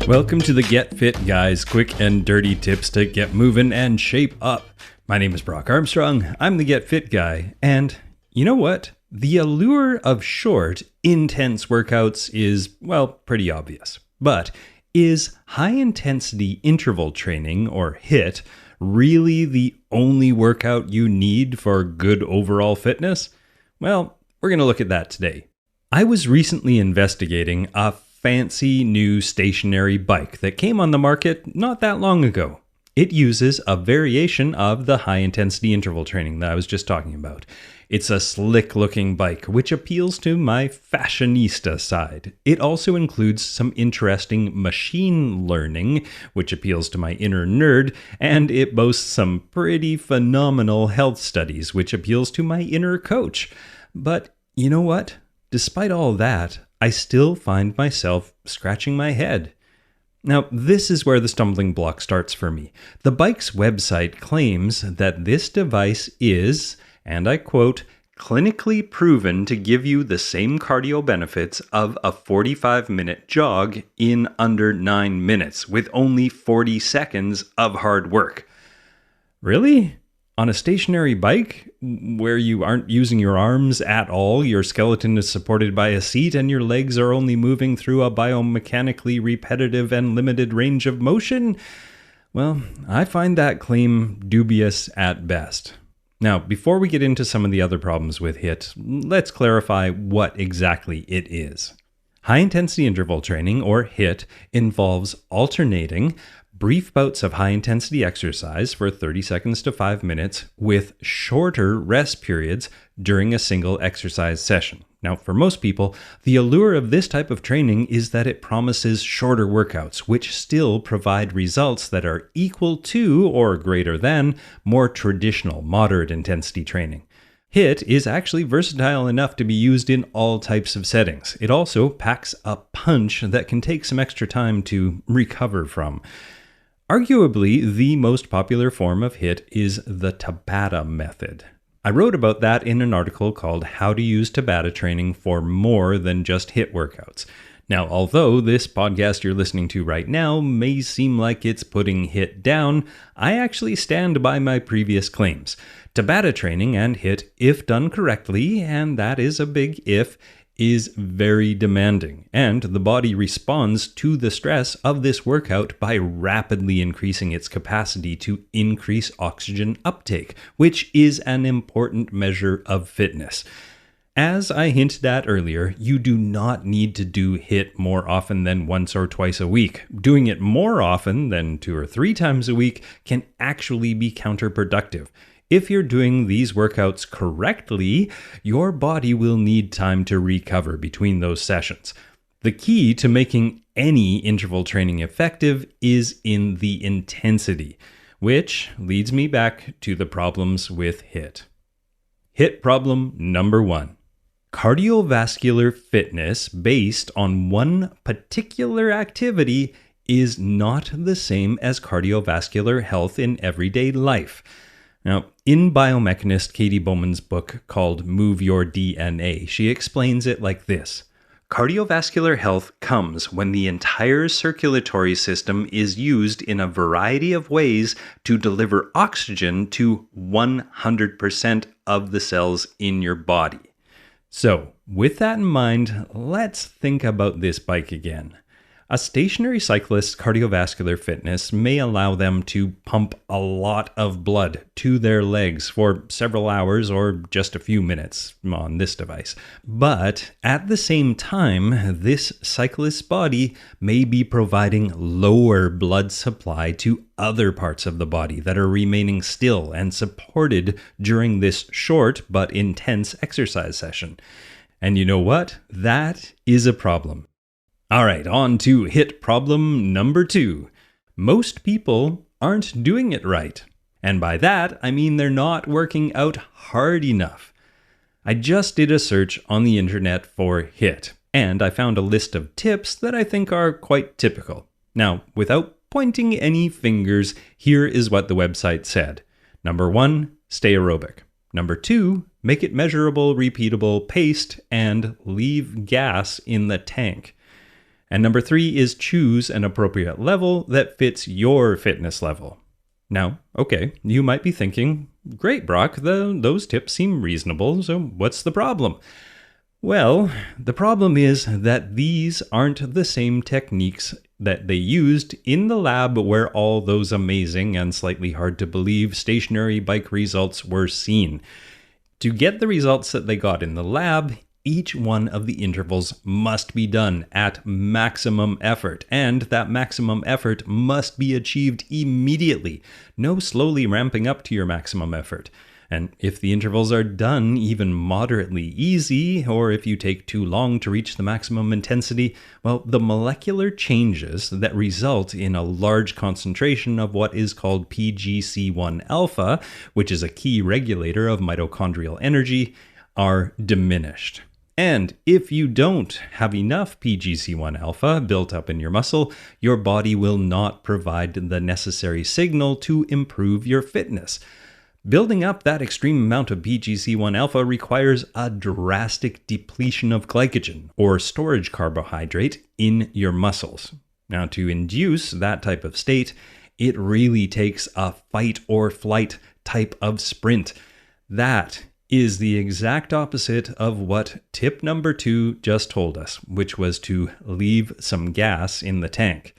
Welcome to the Get Fit Guys, quick and dirty tips to get moving and shape up. My name is Brock Armstrong, I'm the Get Fit Guy, and you know what? The allure of short, intense workouts is, well, pretty obvious. But is high-intensity interval training, or HIIT, really the only workout you need for good overall fitness? Well, we're going to look at that today. I was recently investigating a fancy new stationary bike that came on the market not that long ago. It uses a variation of the high-intensity interval training that I was just talking about. It's a slick-looking bike, which appeals to my fashionista side. It also includes some interesting machine learning, which appeals to my inner nerd, and it boasts some pretty phenomenal health studies, which appeals to my inner coach. But you know what? Despite all that, I still find myself scratching my head. Now, this is where the stumbling block starts for me. The bike's website claims that this device is, and I quote, clinically proven to give you the same cardio benefits of a 45-minute jog in under 9 minutes with only 40 seconds of hard work. Really? On a stationary bike, where you aren't using your arms at all, your skeleton is supported by a seat, and your legs are only moving through a biomechanically repetitive and limited range of motion? Well, I find that claim dubious at best. Now, before we get into some of the other problems with HIIT, let's clarify what exactly it is. High-intensity interval training, or HIIT, involves alternating brief bouts of high-intensity exercise for 30 seconds to 5 minutes with shorter rest periods during a single exercise session. Now, for most people, the allure of this type of training is that it promises shorter workouts, which still provide results that are equal to or greater than more traditional moderate intensity training. HIIT is actually versatile enough to be used in all types of settings. It also packs a punch that can take some extra time to recover from. Arguably, the most popular form of HIIT is the Tabata method. I wrote about that in an article called How to Use Tabata Training for More Than Just HIIT Workouts. Now, although this podcast you're listening to right now may seem like it's putting HIIT down, I actually stand by my previous claims. Tabata training and HIIT, if done correctly, and that is a big if, is very demanding, and the body responds to the stress of this workout by rapidly increasing its capacity to increase oxygen uptake, which is an important measure of fitness. As I hinted at earlier, you do not need to do HIIT more often than once or twice a week. Doing it more often than 2 or 3 times a week can actually be counterproductive. If you're doing these workouts correctly, your body will need time to recover between those sessions. The key to making any interval training effective is in the intensity, which leads me back to the problems with HIIT. HIIT problem number 1. Cardiovascular fitness based on one particular activity is not the same as cardiovascular health in everyday life. Now, in biomechanist Katie Bowman's book called Move Your DNA, she explains it like this. Cardiovascular health comes when the entire circulatory system is used in a variety of ways to deliver oxygen to 100% of the cells in your body. So, with that in mind, let's think about this bike again. A stationary cyclist's cardiovascular fitness may allow them to pump a lot of blood to their legs for several hours or just a few minutes on this device. But at the same time, this cyclist's body may be providing lower blood supply to other parts of the body that are remaining still and supported during this short but intense exercise session. And you know what? That is a problem. All right, on to HIIT problem number 2. Most people aren't doing it right. And by that, I mean they're not working out hard enough. I just did a search on the internet for HIIT, and I found a list of tips that I think are quite typical. Now, without pointing any fingers, here is what the website said. Number 1, stay aerobic. Number 2, make it measurable, repeatable, paced, and leave gas in the tank. And number 3 is choose an appropriate level that fits your fitness level. Now, okay, you might be thinking, great, Brock, those tips seem reasonable, so what's the problem? Well, the problem is that these aren't the same techniques that they used in the lab where all those amazing and slightly hard to believe stationary bike results were seen. To get the results that they got in the lab, each one of the intervals must be done at maximum effort, and that maximum effort must be achieved immediately. No slowly ramping up to your maximum effort. And if the intervals are done even moderately easy, or if you take too long to reach the maximum intensity, well, the molecular changes that result in a large concentration of what is called PGC1 alpha, which is a key regulator of mitochondrial energy, are diminished. And if you don't have enough PGC1 alpha built up in your muscle, your body will not provide the necessary signal to improve your fitness. Building up that extreme amount of PGC1 alpha requires a drastic depletion of glycogen, or storage carbohydrate, in your muscles. Now, to induce that type of state, it really takes a fight or flight type of sprint. That is the exact opposite of what tip number 2 just told us, which was to leave some gas in the tank.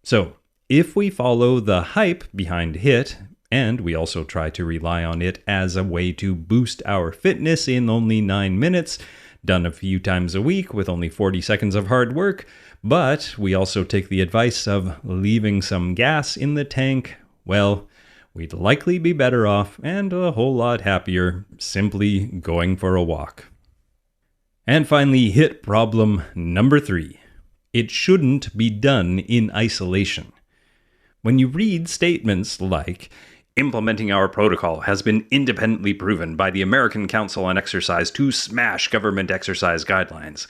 So, if we follow the hype behind HIIT, and we also try to rely on it as a way to boost our fitness in only 9 minutes, done a few times a week with only 40 seconds of hard work, but we also take the advice of leaving some gas in the tank, well, we'd likely be better off and a whole lot happier simply going for a walk. And finally, HIIT problem number 3. It shouldn't be done in isolation. When you read statements like, implementing our protocol has been independently proven by the American Council on Exercise to smash government exercise guidelines,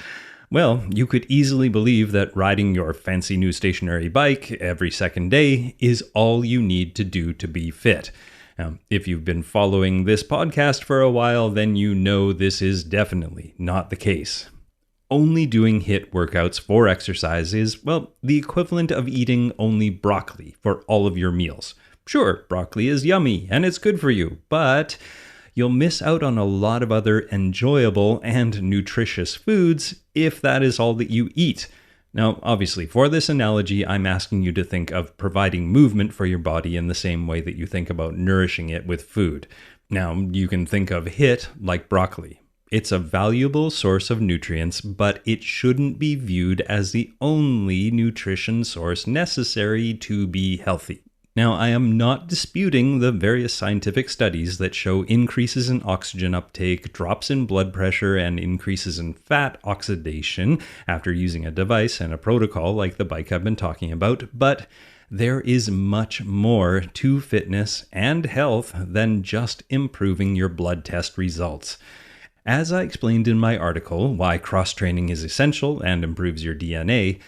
well, you could easily believe that riding your fancy new stationary bike every second day is all you need to do to be fit. Now, if you've been following this podcast for a while, then you know this is definitely not the case. Only doing HIIT workouts for exercise is, well, the equivalent of eating only broccoli for all of your meals. Sure, broccoli is yummy and it's good for you, but you'll miss out on a lot of other enjoyable and nutritious foods if that is all that you eat. Now, obviously, for this analogy, I'm asking you to think of providing movement for your body in the same way that you think about nourishing it with food. Now, you can think of HIIT like broccoli. It's a valuable source of nutrients, but it shouldn't be viewed as the only nutrition source necessary to be healthy. Now, I am not disputing the various scientific studies that show increases in oxygen uptake, drops in blood pressure, and increases in fat oxidation after using a device and a protocol like the bike I've been talking about, but there is much more to fitness and health than just improving your blood test results. As I explained in my article, Why Cross-Training is Essential and Improves Your DNA,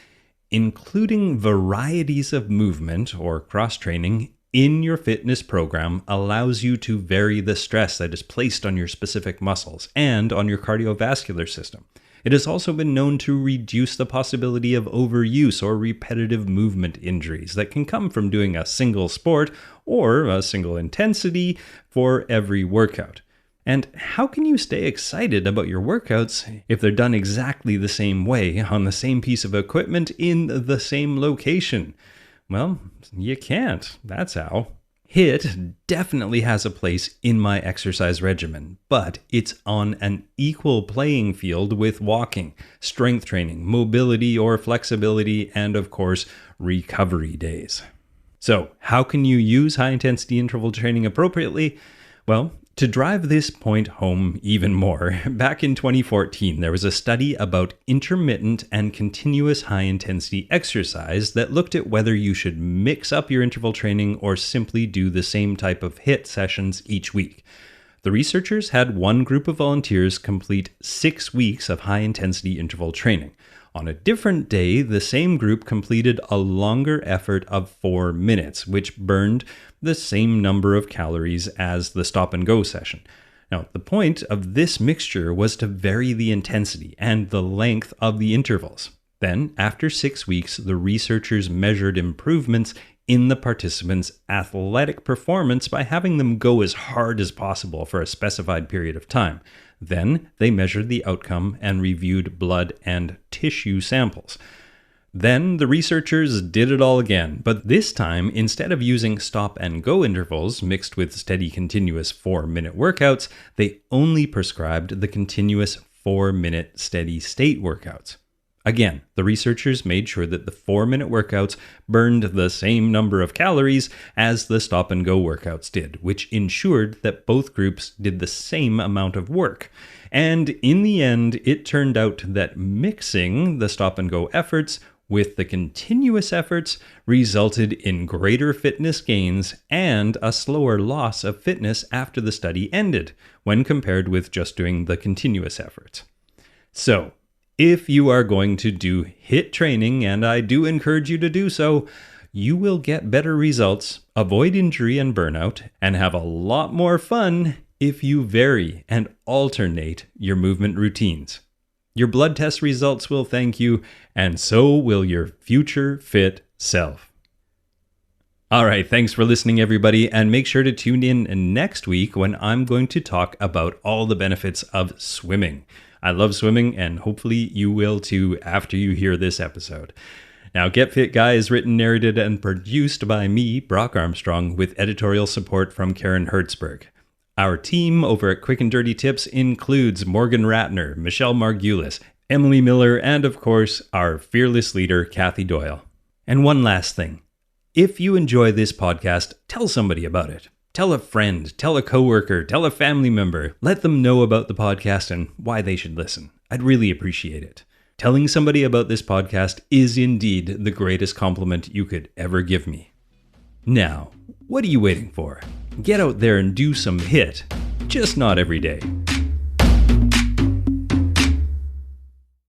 including varieties of movement or cross-training in your fitness program allows you to vary the stress that is placed on your specific muscles and on your cardiovascular system. It has also been known to reduce the possibility of overuse or repetitive movement injuries that can come from doing a single sport or a single intensity for every workout. And how can you stay excited about your workouts if they're done exactly the same way on the same piece of equipment in the same location? Well, you can't. That's how. HIIT definitely has a place in my exercise regimen, but it's on an equal playing field with walking, strength training, mobility or flexibility, and of course, recovery days. So, how can you use high-intensity interval training appropriately? Well, to drive this point home even more, back in 2014, there was a study about intermittent and continuous high-intensity exercise that looked at whether you should mix up your interval training or simply do the same type of HIIT sessions each week. The researchers had one group of volunteers complete 6 weeks of high-intensity interval training. On a different day, the same group completed a longer effort of 4 minutes, which burned the same number of calories as the stop-and-go session. Now, the point of this mixture was to vary the intensity and the length of the intervals. Then, after 6 weeks, the researchers measured improvements in the participants' athletic performance by having them go as hard as possible for a specified period of time. Then, they measured the outcome and reviewed blood and tissue samples. Then the researchers did it all again, but this time, instead of using stop and go intervals mixed with steady continuous 4-minute workouts, they only prescribed the continuous 4-minute steady state workouts. Again, the researchers made sure that the 4-minute workouts burned the same number of calories as the stop and go workouts did, which ensured that both groups did the same amount of work. And in the end, it turned out that mixing the stop and go efforts with the continuous efforts resulted in greater fitness gains and a slower loss of fitness after the study ended when compared with just doing the continuous efforts. So, if you are going to do HIIT training, and I do encourage you to do so, you will get better results, avoid injury and burnout, and have a lot more fun if you vary and alternate your movement routines. Your blood test results will thank you, and so will your future fit self. All right, thanks for listening, everybody, and make sure to tune in next week when I'm going to talk about all the benefits of swimming. I love swimming, and hopefully you will too after you hear this episode. Now, Get Fit Guy is written, narrated, and produced by me, Brock Armstrong, with editorial support from Karen Hertzberg. Our team over at Quick and Dirty Tips includes Morgan Ratner, Michelle Margulis, Emily Miller, and of course, our fearless leader, Kathy Doyle. And one last thing. If you enjoy this podcast, tell somebody about it. Tell a friend, tell a coworker, tell a family member. Let them know about the podcast and why they should listen. I'd really appreciate it. Telling somebody about this podcast is indeed the greatest compliment you could ever give me. Now, what are you waiting for? Get out there and do some HIIT, just not every day.